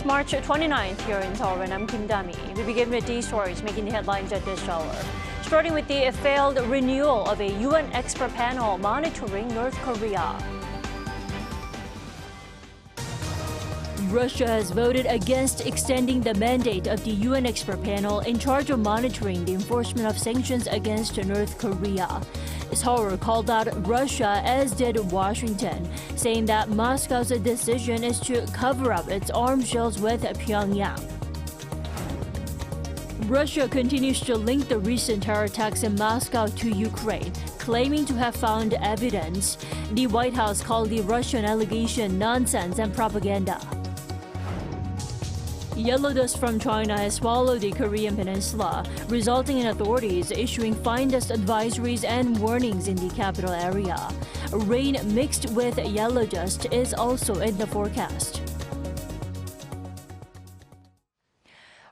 March 29th here in Seoul, and I'm Kim Dami. We begin with these stories making the headlines at this hour. Starting with the failed renewal of a UN expert panel monitoring North Korea. Russia has voted against extending the mandate of the UN expert panel in charge of monitoring the enforcement of sanctions against North Korea. Seoul called out Russia, as did Washington, saying that Moscow's decision is to cover up its arms deals with Pyongyang. Russia continues to link the recent terror attacks in Moscow to Ukraine, claiming to have found evidence. The White House called the Russian allegation nonsense and propaganda. Yellow dust from China has swallowed the Korean peninsula, resulting in authorities issuing fine dust advisories and warnings in the capital area. Rain mixed with yellow dust is also in the forecast.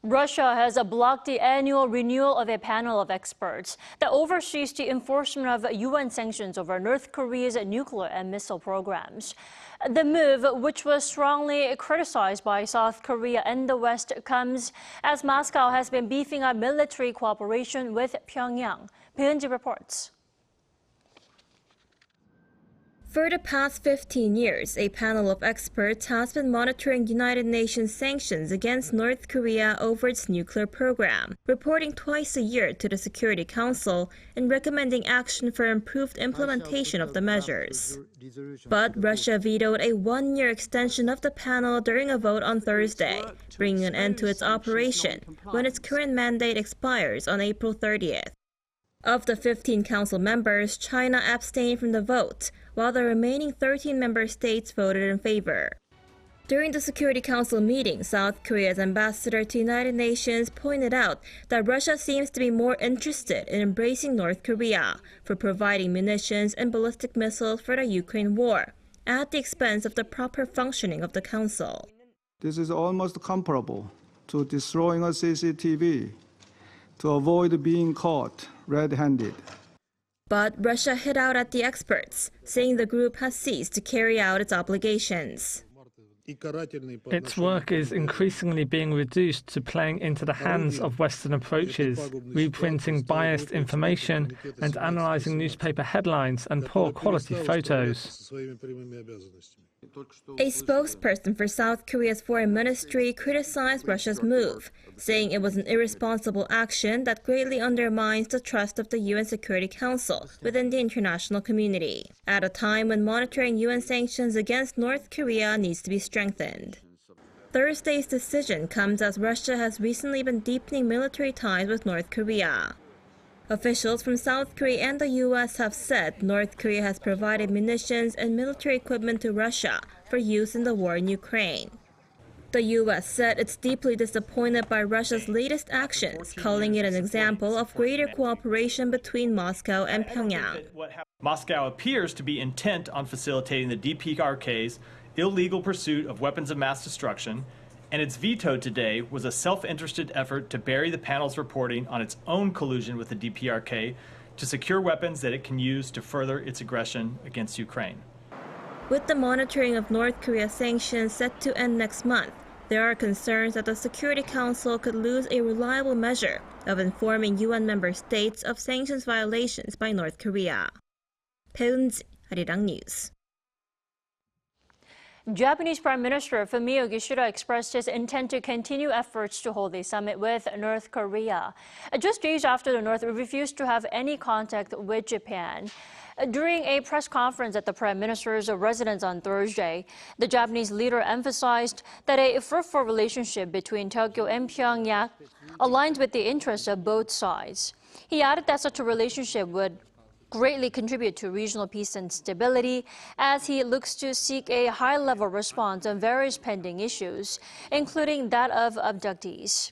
Russia has blocked the annual renewal of a panel of experts that oversees the enforcement of UN sanctions over North Korea's nuclear and missile programs. The move, which was strongly criticized by South Korea and the West, comes as Moscow has been beefing up military cooperation with Pyongyang. Beunji reports. For the past 15 years, a panel of experts has been monitoring United Nations sanctions against North Korea over its nuclear program, reporting twice a year to the Security Council and recommending action for improved implementation of the measures. But Russia vetoed a one-year extension of the panel during a vote on Thursday, bringing an end to its operation when its current mandate expires on April 30th. Of the 15 council members, China abstained from the vote, while the remaining 13 member states voted in favor. During the Security Council meeting, South Korea's ambassador to the United Nations pointed out that Russia seems to be more interested in embracing North Korea for providing munitions and ballistic missiles for the Ukraine war, at the expense of the proper functioning of the Council. This is almost comparable to destroying a CCTV to avoid being caught red-handed. But Russia hit out at the experts, saying the group has ceased to carry out its obligations. Its work is increasingly being reduced to playing into the hands of Western approaches, reprinting biased information and analyzing newspaper headlines and poor quality photos. A spokesperson for South Korea's foreign ministry criticized Russia's move, saying it was an irresponsible action that greatly undermines the trust of the UN Security Council within the international community, at a time when monitoring UN sanctions against North Korea needs to be strengthened. Thursday's decision comes as Russia has recently been deepening military ties with North Korea. Officials from South Korea and the U.S. have said North Korea has provided munitions and military equipment to Russia for use in the war in Ukraine. The U.S. said it's deeply disappointed by Russia's latest actions, calling it an example of greater cooperation between Moscow and Pyongyang. Moscow appears to be intent on facilitating the DPRK's illegal pursuit of weapons of mass destruction, and its veto today was a self-interested effort to bury the panel's reporting on its own collusion with the DPRK to secure weapons that it can use to further its aggression against Ukraine. With the monitoring of North Korea sanctions set to end next month, there are concerns that the Security Council could lose a reliable measure of informing UN member states of sanctions violations by North Korea. Beunji, Arirang News. Japanese Prime Minister Fumio Kishida expressed his intent to continue efforts to hold a summit with North Korea, just days after the North refused to have any contact with Japan. During a press conference at the Prime Minister's residence on Thursday, the Japanese leader emphasized that a fruitful relationship between Tokyo and Pyongyang aligns with the interests of both sides. He added that such a relationship would greatly contribute to regional peace and stability as he looks to seek a high-level response on various pending issues, including that of abductees.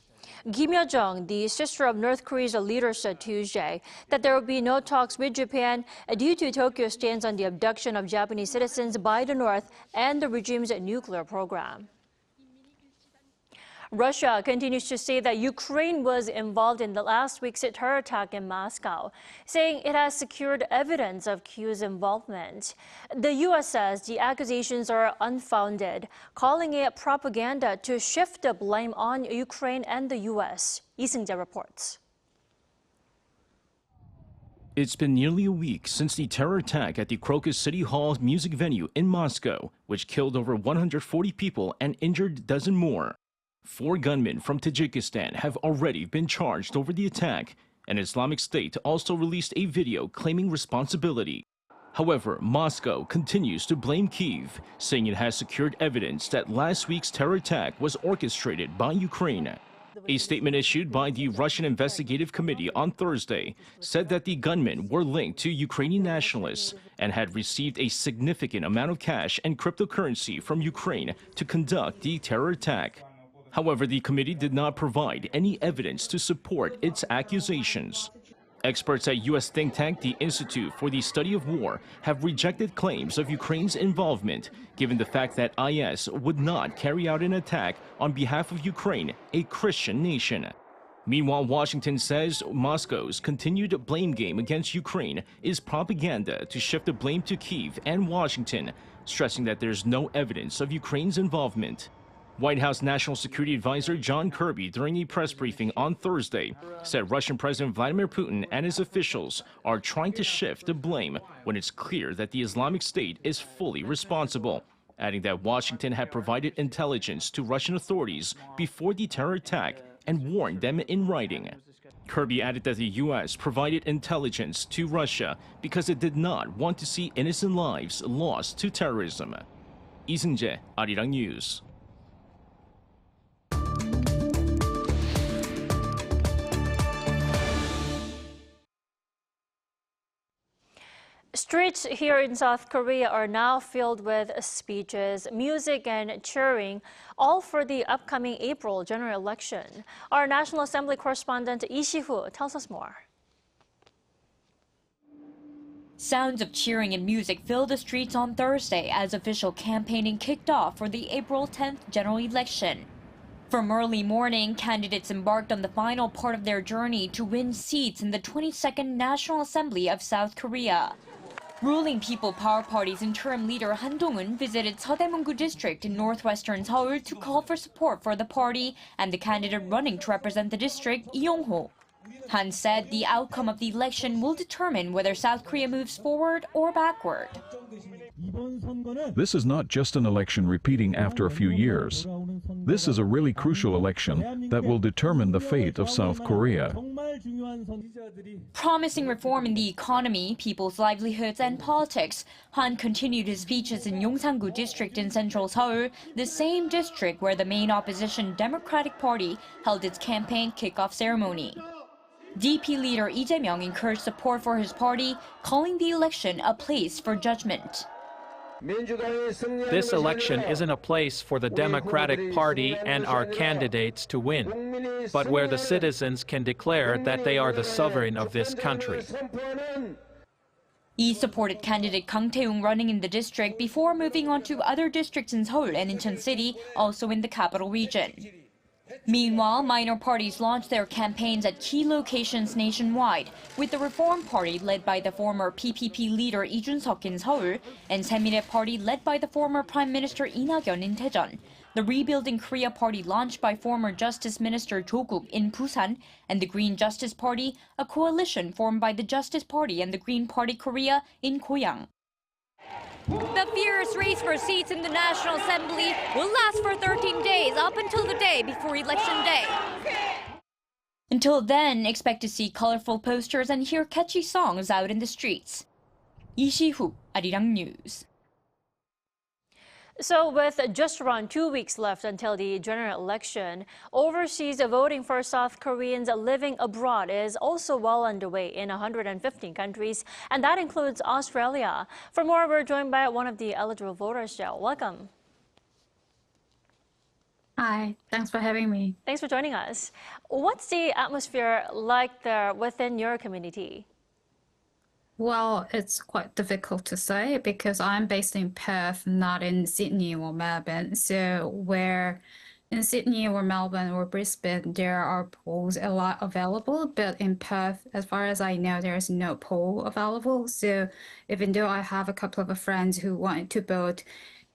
Kim Yo-jong, the sister of North Korea's leader, said Tuesday that there will be no talks with Japan due to Tokyo's stance on the abduction of Japanese citizens by the North and the regime's nuclear program. Russia continues to say that Ukraine was involved in the last week's terror attack in Moscow, saying it has secured evidence of Kyiv's involvement. The U.S. says the accusations are unfounded, calling it propaganda to shift the blame on Ukraine and the U.S. Lee Seung-jae reports. It's been nearly a week since the terror attack at the Crocus City Hall music venue in Moscow, which killed over 140 people and injured a dozen more. 4 gunmen from Tajikistan have already been charged over the attack, and Islamic State also released a video claiming responsibility. However, Moscow continues to blame Kyiv, saying it has secured evidence that last week's terror attack was orchestrated by Ukraine. A statement issued by the Russian Investigative Committee on Thursday said that the gunmen were linked to Ukrainian nationalists and had received a significant amount of cash and cryptocurrency from Ukraine to conduct the terror attack. However, the committee did not provide any evidence to support its accusations. Experts at U.S. think tank the Institute for the Study of War have rejected claims of Ukraine's involvement, given the fact that IS would not carry out an attack on behalf of Ukraine, a Christian nation. Meanwhile, Washington says Moscow's continued blame game against Ukraine is propaganda to shift the blame to Kyiv and Washington, stressing that there's no evidence of Ukraine's involvement. White House National Security Advisor John Kirby, during a press briefing on Thursday, said Russian President Vladimir Putin and his officials are trying to shift the blame when it's clear that the Islamic State is fully responsible, adding that Washington had provided intelligence to Russian authorities before the terror attack and warned them in writing. Kirby added that the U.S. provided intelligence to Russia because it did not want to see innocent lives lost to terrorism. Lee Seung-jae, Arirang News. Streets here in South Korea are now filled with speeches, music, and cheering, all for the upcoming April general election. Our National Assembly correspondent Lee Si-hoo tells us more. Sounds of cheering and music filled the streets on Thursday as official campaigning kicked off for the April 10th general election. From early morning, candidates embarked on the final part of their journey to win seats in the 22nd National Assembly of South Korea. Ruling People Power Party's interim leader Han Dong-un visited Seodaemun-gu district in northwestern Seoul to call for support for the party and the candidate running to represent the district, Lee Yong-ho. Han said the outcome of the election will determine whether South Korea moves forward or backward. This is not just an election repeating after a few years. This is a really crucial election that will determine the fate of South Korea. Promising reform in the economy, people's livelihoods, and politics, Han continued his speeches in Yongsan-gu district in central Seoul, the same district where the main opposition Democratic Party held its campaign kickoff ceremony. DP leader Lee Jae-myung encouraged support for his party, calling the election a place for judgment. This election isn't a place for the Democratic Party and our candidates to win, but where the citizens can declare that they are the sovereign of this country. Lee supported candidate Kang Tae-ung running in the district before moving on to other districts in Seoul and Incheon City, also in the capital region. Meanwhile, minor parties launched their campaigns at key locations nationwide, with the Reform Party led by the former PPP leader Lee Jun-seok in Seoul, and Saemilnae Party led by the former Prime Minister Lee Na-kyun in Daejeon, the Rebuilding Korea Party launched by former Justice Minister Jo Guk in Busan, and the Green Justice Party, a coalition formed by the Justice Party and the Green Party Korea in Goyang. The fierce race for seats in the National Assembly will last for 13 days, up until the day before Election Day. Until then, expect to see colorful posters and hear catchy songs out in the streets. Lee Si-hoo, Arirang News. So with just around 2 weeks left until the general election, overseas voting for South Koreans living abroad is also well underway in 115 countries, and that includes Australia. For more, we're joined by one of the eligible voters, Jill. Welcome. Hi, thanks for having me. Thanks for joining us. What's the atmosphere like there within your community? Well, it's quite difficult to say because I'm based in Perth, not in Sydney or Melbourne. So we're in Sydney or Melbourne or Brisbane, there are polls a lot available, but in Perth, as far as I know, there is no poll available. So even though I have a couple of friends who wanted to vote,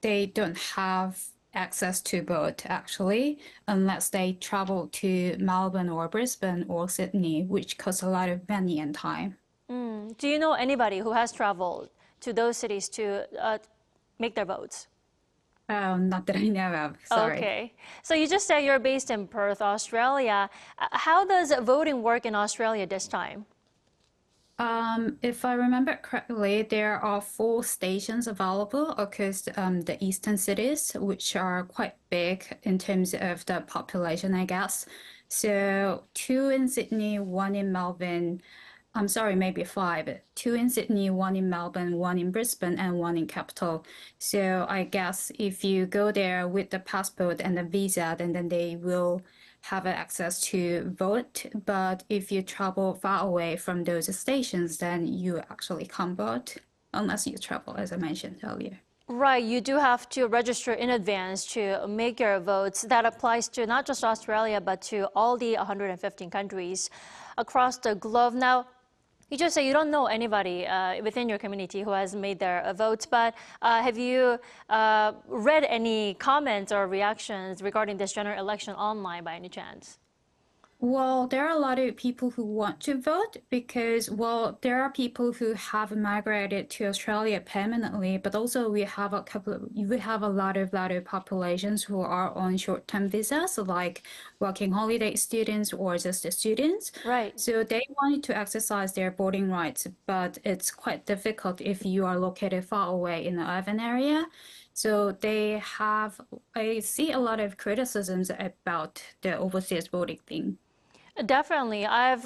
they don't have access to vote actually, unless they travel to Melbourne or Brisbane or Sydney, which costs a lot of money and time. Do you know anybody who has traveled to those cities to make their votes? Not that I know of, sorry. Okay. So you just said you're based in Perth, Australia. How does voting work in Australia this time? If I remember correctly, there are 4 stations available across the eastern cities, which are quite big in terms of the population, I guess. So 2 in Sydney, 1 in Melbourne. I'm sorry, maybe 5. 2 in Sydney, 1 in Melbourne, 1 in Brisbane, and 1 in Capital. So I guess if you go there with the passport and the visa, then they will have access to vote. But if you travel far away from those stations, then you actually can't vote unless you travel, as I mentioned earlier. Right, you do have to register in advance to make your votes. That applies to not just Australia, but to all the 115 countries across the globe. Now, you just say you don't know anybody within your community who has made their votes, but have you read any comments or reactions regarding this general election online by any chance? Well, there are a lot of people who want to vote because, well, there are people who have migrated to Australia permanently, but also we have a lot of populations who are on short-term visas, like working holiday students or just the students. Right. So they wanted to exercise their voting rights, but it's quite difficult if you are located far away in the urban area. So I see a lot of criticisms about the overseas voting thing. Definitely. I've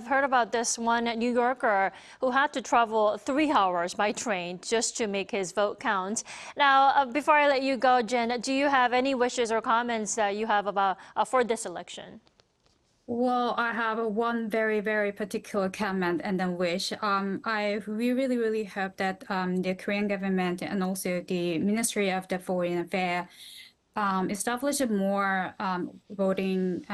heard about this one New Yorker who had to travel 3 hours by train just to make his vote count. Now, before I let you go, Jen, do you have any wishes or comments that you have about for this election? Well, I have one very, very particular comment and then wish. I really, really hope that the Korean government and also the Ministry of the Foreign Affairs establish more voting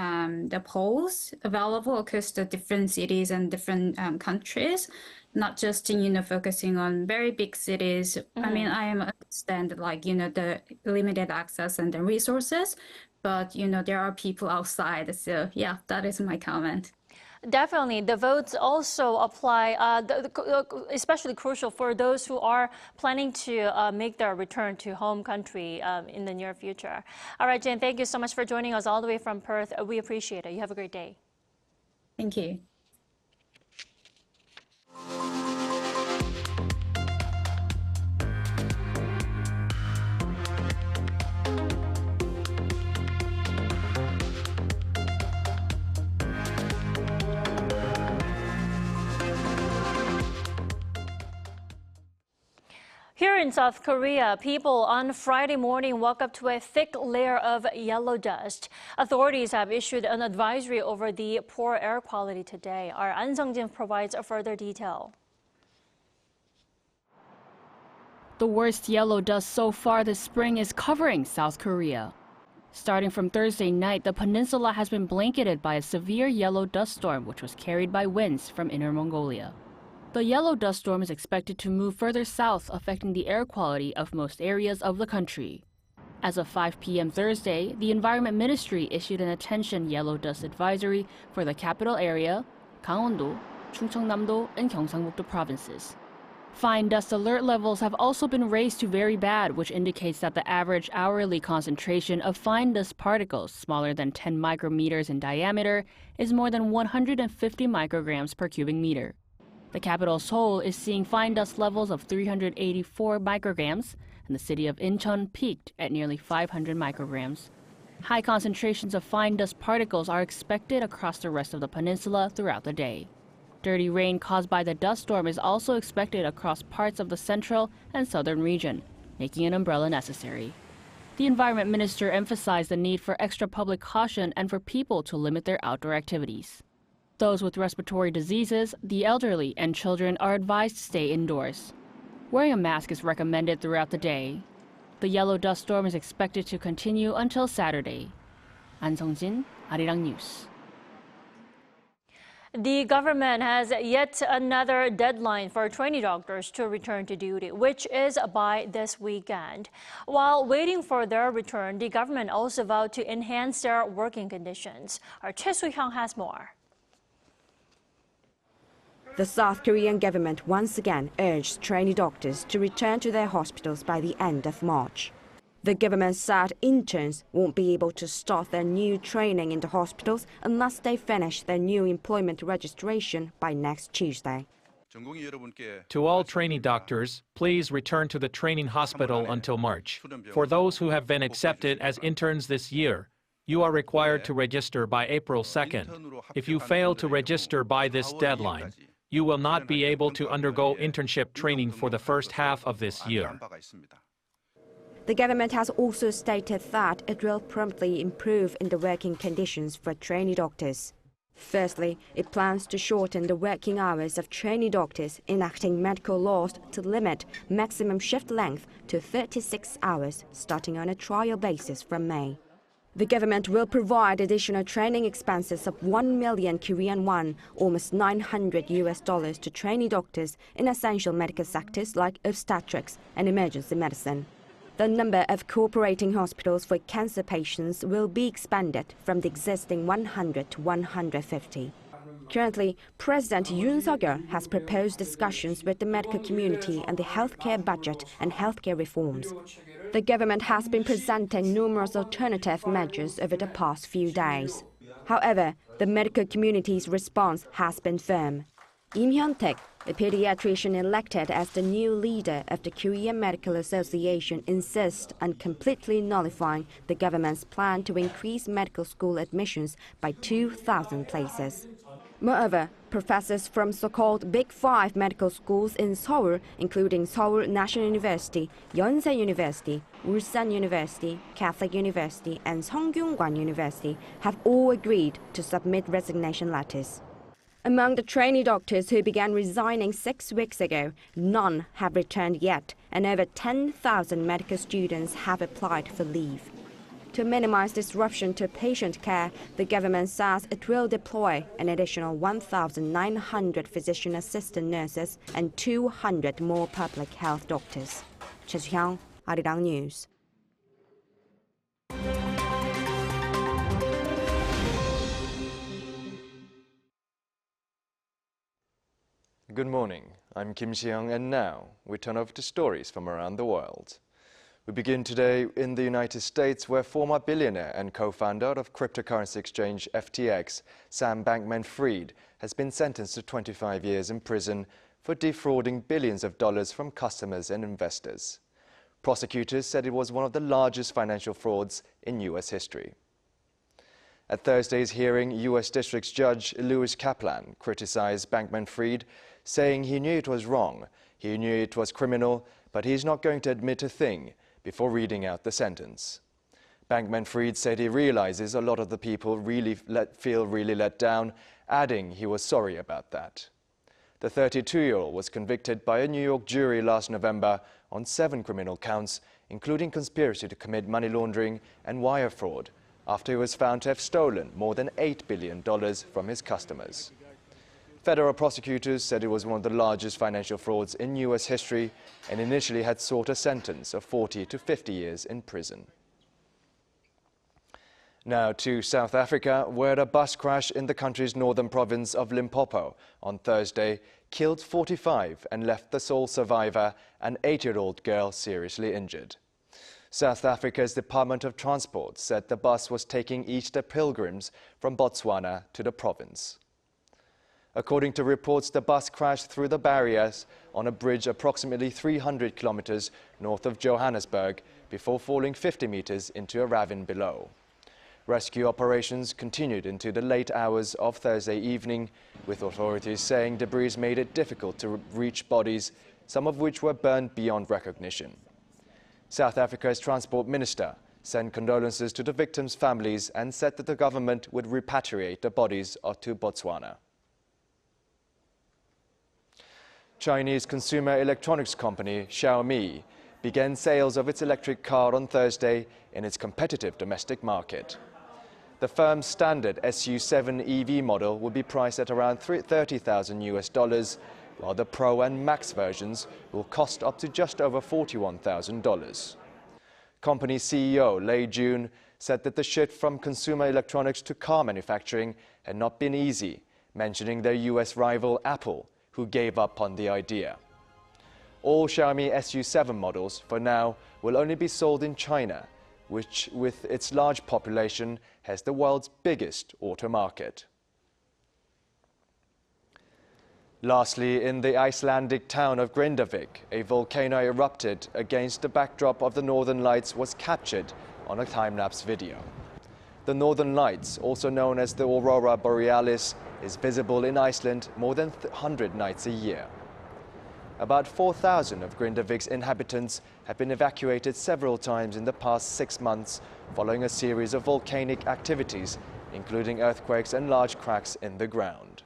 the polls available across the different cities and different countries, not just focusing on very big cities. I mean, I understand the limited access and the resources, but there are people outside. So yeah, that is my comment. Definitely. The votes also apply, especially crucial for those who are planning to make their return to home country in the near future. All right, Jane, thank you so much for joining us all the way from Perth. We appreciate it. You have a great day. Thank you. Here in South Korea, people on Friday morning woke up to a thick layer of yellow dust. Authorities have issued an advisory over the poor air quality today. Our An Sung-jin provides a further detail. The worst yellow dust so far this spring is covering South Korea. Starting from Thursday night, the peninsula has been blanketed by a severe yellow dust storm, which was carried by winds from Inner Mongolia. The yellow dust storm is expected to move further south, affecting the air quality of most areas of the country. As of 5 p.m. Thursday, the Environment Ministry issued an attention yellow dust advisory for the capital area, Gangwon-do, Chungcheongnam-do, and Gyeongsang-buk-do provinces. Fine dust alert levels have also been raised to very bad, which indicates that the average hourly concentration of fine dust particles smaller than 10 micrometers in diameter is more than 150 micrograms per cubic meter. The capital Seoul is seeing fine dust levels of 384 micrograms, and the city of Incheon peaked at nearly 500 micrograms. High concentrations of fine dust particles are expected across the rest of the peninsula throughout the day. Dirty rain caused by the dust storm is also expected across parts of the central and southern region, making an umbrella necessary. The Environment Minister emphasized the need for extra public caution and for people to limit their outdoor activities. Those with respiratory diseases, the elderly, and children are advised to stay indoors. Wearing a mask is recommended throughout the day. The yellow dust storm is expected to continue until Saturday. Han Sung-jin, Arirang News. The government has yet another deadline for trainee doctors to return to duty, which is by this weekend. While waiting for their return, the government also vowed to enhance their working conditions. Our Choi Soo-hyung has more. The South Korean government once again urged trainee doctors to return to their hospitals by the end of March. The government said interns won't be able to start their new training in the hospitals unless they finish their new employment registration by next Tuesday. To all trainee doctors, please return to the training hospital until March. For those who have been accepted as interns this year, you are required to register by April 2nd. If you fail to register by this deadline, you will not be able to undergo internship training for the first half of this year. The government has also stated that it will promptly improve in the working conditions for trainee doctors. Firstly, it plans to shorten the working hours of trainee doctors, enacting medical laws to limit maximum shift length to 36 hours, starting on a trial basis from May. The government will provide additional training expenses of 1 million Korean won, almost $900 to trainee doctors in essential medical sectors like obstetrics and emergency medicine. The number of cooperating hospitals for cancer patients will be expanded from the existing 100 to 150. Currently, President Yoon Suk-yeol has proposed discussions with the medical community on the healthcare budget and healthcare reforms. The government has been presenting numerous alternative measures over the past few days. However, the medical community's response has been firm. Im Hyun-taek, a pediatrician elected as the new leader of the Korean Medical Association, insists on completely nullifying the government's plan to increase medical school admissions by 2,000 places. Moreover, professors from so-called Big Five medical schools in Seoul, including Seoul National University, Yonsei University, Ulsan University, Catholic University, and Sungkyunkwan University, have all agreed to submit resignation letters. Among the trainee doctors who began resigning 6 weeks ago, none have returned yet, and over 10,000 medical students have applied for leave. To minimize disruption to patient care, the government says it will deploy an additional 1,900 physician assistant nurses and 200 more public health doctors. Choi Soo-hyung, Arirang News. Good morning, I'm Kim Si-young, and now we turn over to stories from around the world. We begin today in the United States, where former billionaire and co-founder of cryptocurrency exchange FTX, Sam Bankman-Fried, has been sentenced to 25 years in prison for defrauding billions of dollars from customers and investors. Prosecutors said it was one of the largest financial frauds in U.S. history. At Thursday's hearing, U.S. District Judge Lewis Kaplan criticized Bankman-Fried, saying he knew it was wrong, he knew it was criminal, but he's not going to admit a thing, before reading out the sentence. Bankman-Fried said he realizes a lot of the people feel really let down, adding he was sorry about that. The 32-year-old was convicted by a New York jury last November on 7 criminal counts, including conspiracy to commit money laundering and wire fraud, after he was found to have stolen more than $8 billion from his customers. Federal prosecutors said it was one of the largest financial frauds in U.S. history and initially had sought a sentence of 40 to 50 years in prison. Now to South Africa, where a bus crash in the country's northern province of Limpopo on Thursday killed 45 and left the sole survivor, an 8-year-old girl, seriously injured. South Africa's Department of Transport said the bus was taking Easter pilgrims from Botswana to the province. According to reports, the bus crashed through the barriers on a bridge approximately 300 kilometers north of Johannesburg before falling 50 meters into a ravine below. Rescue operations continued into the late hours of Thursday evening, with authorities saying debris made it difficult to reach bodies, some of which were burned beyond recognition. South Africa's Transport Minister sent condolences to the victims' families and said that the government would repatriate the bodies to Botswana. Chinese consumer electronics company Xiaomi began sales of its electric car on Thursday in its competitive domestic market. The firm's standard SU7 EV model will be priced at around $30,000 while the Pro and Max versions will cost up to just over $41,000. Company CEO Lei Jun said that the shift from consumer electronics to car manufacturing had not been easy, mentioning their US rival Apple, who gave up on the idea. All Xiaomi SU7 models, for now, will only be sold in China, which, with its large population, has the world's biggest auto market. Lastly, in the Icelandic town of Grindavik, a volcano erupted against the backdrop of the Northern Lights was captured on a time-lapse video. The Northern Lights, also known as the Aurora Borealis, is visible in Iceland more than 100 nights a year. About 4,000 of Grindavik's inhabitants have been evacuated several times in the past 6 months following a series of volcanic activities, including earthquakes and large cracks in the ground.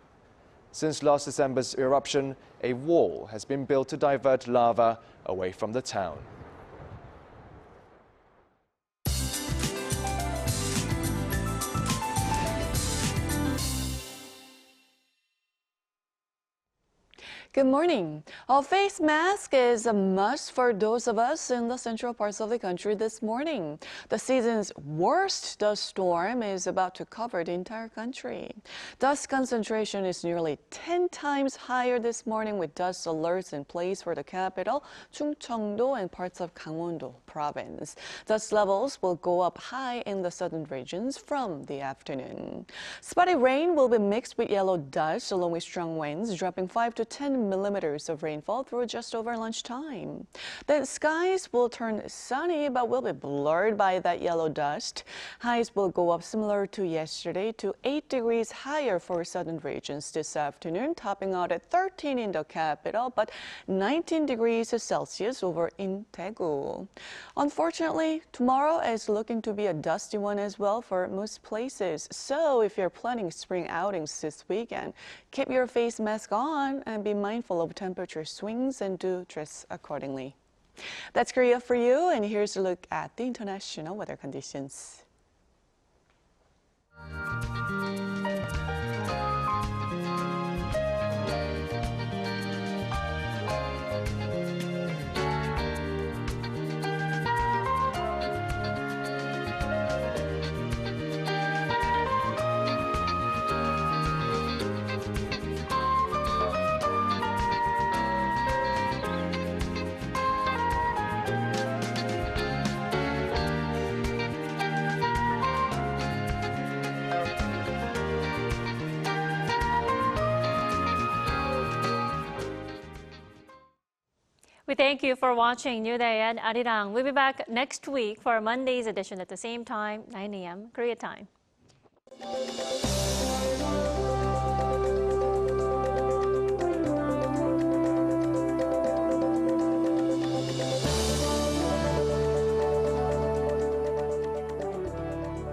Since last December's eruption, a wall has been built to divert lava away from the town. Good morning. A face mask is a must for those of us in the central parts of the country this morning. The season's worst dust storm is about to cover the entire country. Dust concentration is nearly 10 times higher this morning, with dust alerts in place for the capital, Chungcheongdo, and parts of Gangwon-do province. Dust levels will go up high in the southern regions from the afternoon. Spotty rain will be mixed with yellow dust along with strong winds, dropping 5 to 10 millimeters of rainfall through just over lunchtime. The skies will turn sunny but will be blurred by that yellow dust. Highs will go up similar to yesterday to 8 degrees higher for southern regions this afternoon, topping out at 13 in the capital but 19 degrees Celsius over in Daegu. Unfortunately, tomorrow is looking to be a dusty one as well for most places. So if you're planning spring outings this weekend, keep your face mask on and be mindful of temperature swings and do dress accordingly. That's Korea for you, and here's a look at the international weather conditions. We thank you for watching New Day and Arirang. We'll be back next week for Monday's edition at the same time, 9 a.m. Korea time.